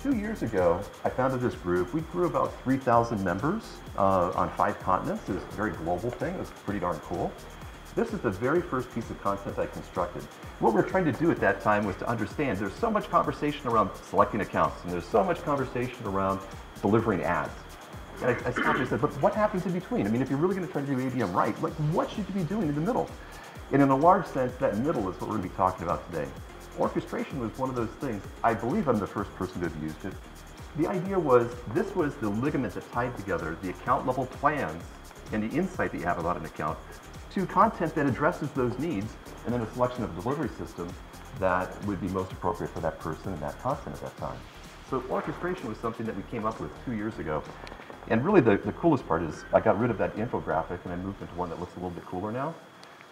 2 years ago, I founded this group. We grew about 3,000 members on 5 continents. It was a very global thing. It was pretty darn cool. This is the very first piece of content I constructed. What we were trying to do at that time was to understand there's so much conversation around selecting accounts, and there's so much conversation around delivering ads. And I stopped and I said, but what happens in between? I mean, if you're really going to try to do ABM right, like what should you be doing in the middle? And in a large sense, that middle is what we're going to be talking about today. Orchestration was one of those things. I believe I'm the first person to have used it. The idea was, this was the ligament that tied together the account level plans and the insight that you have about an account to content that addresses those needs, and then a selection of a delivery system that would be most appropriate for that person and that content at that time. So orchestration was something that we came up with 2 years ago. And really the coolest part is I got rid of that infographic and I moved into one that looks a little bit cooler now.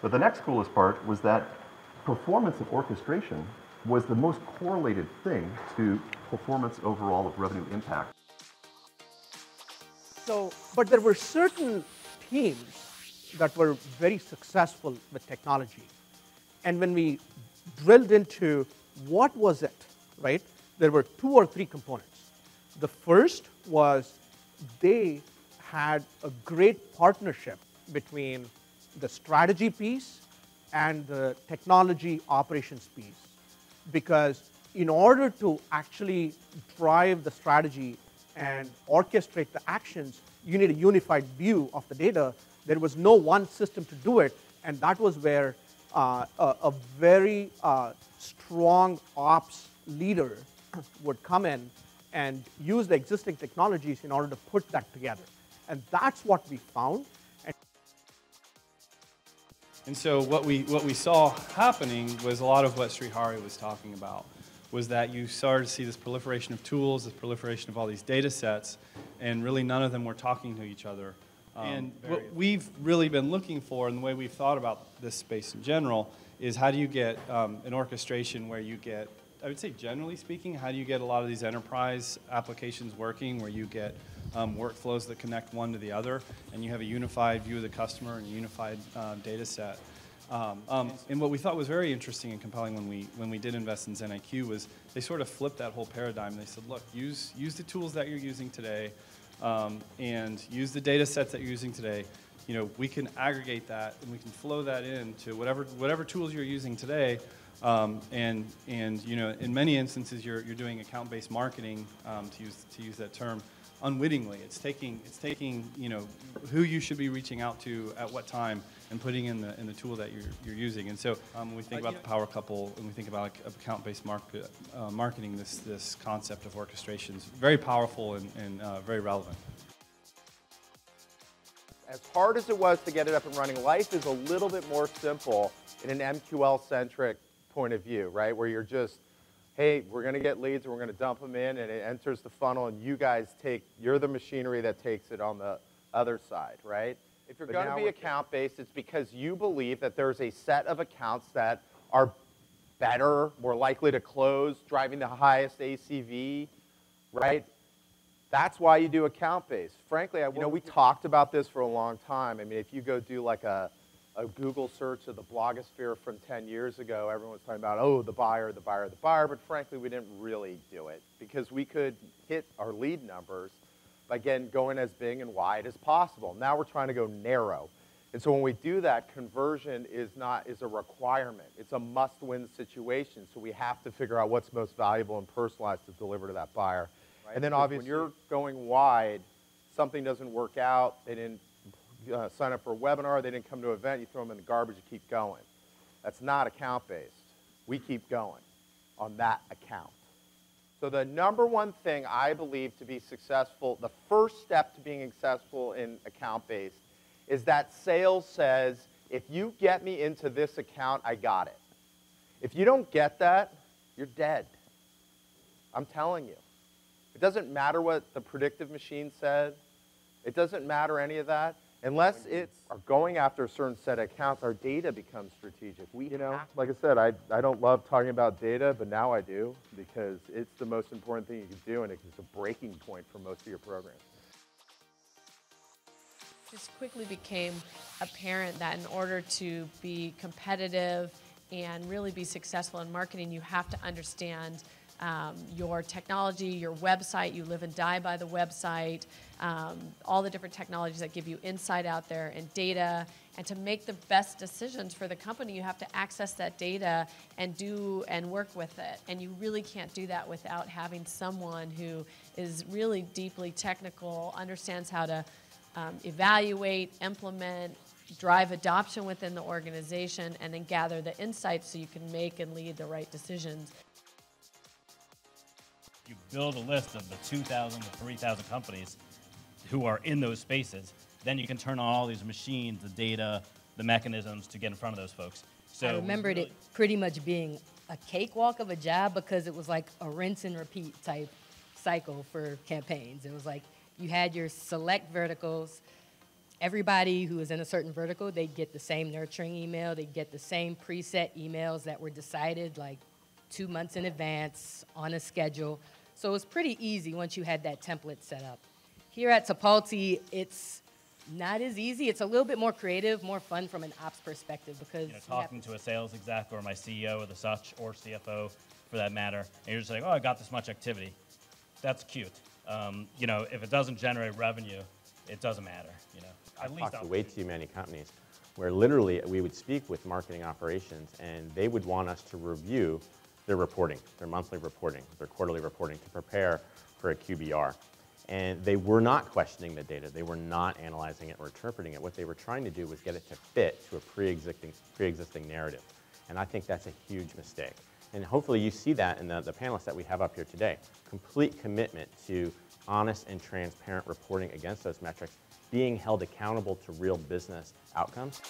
But the next coolest part was that performance of orchestration was the most correlated thing to performance overall of revenue impact. So, but there were certain teams that were very successful with technology. And when we drilled into what was it, right, there were 2 or 3 components. The first was they had a great partnership between the strategy piece and the technology operations piece. Because in order to actually drive the strategy and orchestrate the actions, you need a unified view of the data. There was no one system to do it, and that was where a very strong ops leader would come in and use the existing technologies in order to put that together. And that's what we found. And so what we saw happening was a lot of what Srihari was talking about, was that you started to see this proliferation of tools, this proliferation of all these data sets, and really none of them were talking to each other. And what we've really been looking for, and the way we've thought about this space in general, is how do you get an orchestration where you get, I would say generally speaking, how do you get a lot of these enterprise applications working where you get workflows that connect one to the other, and you have a unified view of the customer and a unified data set. And what we thought was very interesting and compelling when we did invest in ZenIQ was they sort of flipped that whole paradigm. They said, look, use the tools that you're using today, and use the data sets that you're using today. You know, we can aggregate that and we can flow that into whatever tools you're using today. And you know, in many instances, you're doing account-based marketing, to use that term, unwittingly. It's taking you know who you should be reaching out to at what time and putting in the tool that you're using. And so when we think about the power couple and we think about account-based marketing, this concept of orchestration is very powerful and very relevant. As hard as it was to get it up and running, life is a little bit more simple in an MQL-centric point of view, right? Where you're just, hey, we're going to get leads and we're going to dump them in, and it enters the funnel, and you're the machinery that takes it on the other side, right? If you're going to be account-based, it's because you believe that there's a set of accounts that are better, more likely to close, driving the highest ACV, right? That's why you do account-based. Frankly, we talked about this for a long time. I mean, if you go do like a Google search of the blogosphere from 10 years ago, everyone was talking about, oh, the buyer, the buyer, the buyer, but frankly, we didn't really do it because we could hit our lead numbers by, again, going as big and wide as possible. Now we're trying to go narrow. And so when we do that, conversion is a requirement. It's a must-win situation, so we have to figure out what's most valuable and personalized to deliver to that buyer. Right? And then obviously, when you're going wide, something doesn't work out, they didn't sign up for a webinar, they didn't come to an event, you throw them in the garbage, you keep going. That's not account-based. We keep going on that account. So the number one thing I believe to be successful, the first step to being successful in account-based is that sales says, if you get me into this account, I got it. If you don't get that, you're dead. I'm telling you. It doesn't matter what the predictive machine said. It doesn't matter any of that. Unless it's going after a certain set of accounts, our data becomes strategic. Like I said, I don't love talking about data, but now I do because it's the most important thing you can do, and it's a breaking point for most of your programs. It just quickly became apparent that in order to be competitive and really be successful in marketing, you have to understand your technology, your website. You live and die by the website. All the different technologies that give you insight out there and data. And to make the best decisions for the company, you have to access that data and do and work with it. And you really can't do that without having someone who is really deeply technical, understands how to evaluate, implement, drive adoption within the organization, and then gather the insights so you can make and lead the right decisions. You build a list of the 2,000 to 3,000 companies who are in those spaces, then you can turn on all these machines, the data, the mechanisms to get in front of those folks. So I remembered it pretty much being a cakewalk of a job because it was like a rinse and repeat type cycle for campaigns. It was like you had your select verticals. Everybody who was in a certain vertical, they'd get the same nurturing email. They'd get the same preset emails that were decided like 2 months in advance on a schedule. So it was pretty easy once you had that template set up. Here at Tipalti, it's not as easy. It's a little bit more creative, more fun from an ops perspective because talking to a sales exec or my CEO or the such or CFO for that matter, and you're just like, oh, I got this much activity. That's cute. If it doesn't generate revenue, it doesn't matter. I've talked to way too many companies where literally we would speak with marketing operations and they would want us to review their reporting, their monthly reporting, their quarterly reporting to prepare for a QBR. And they were not questioning the data. They were not analyzing it or interpreting it. What they were trying to do was get it to fit to a pre-existing narrative. And I think that's a huge mistake. And hopefully you see that in the panelists that we have up here today. Complete commitment to honest and transparent reporting against those metrics, being held accountable to real business outcomes.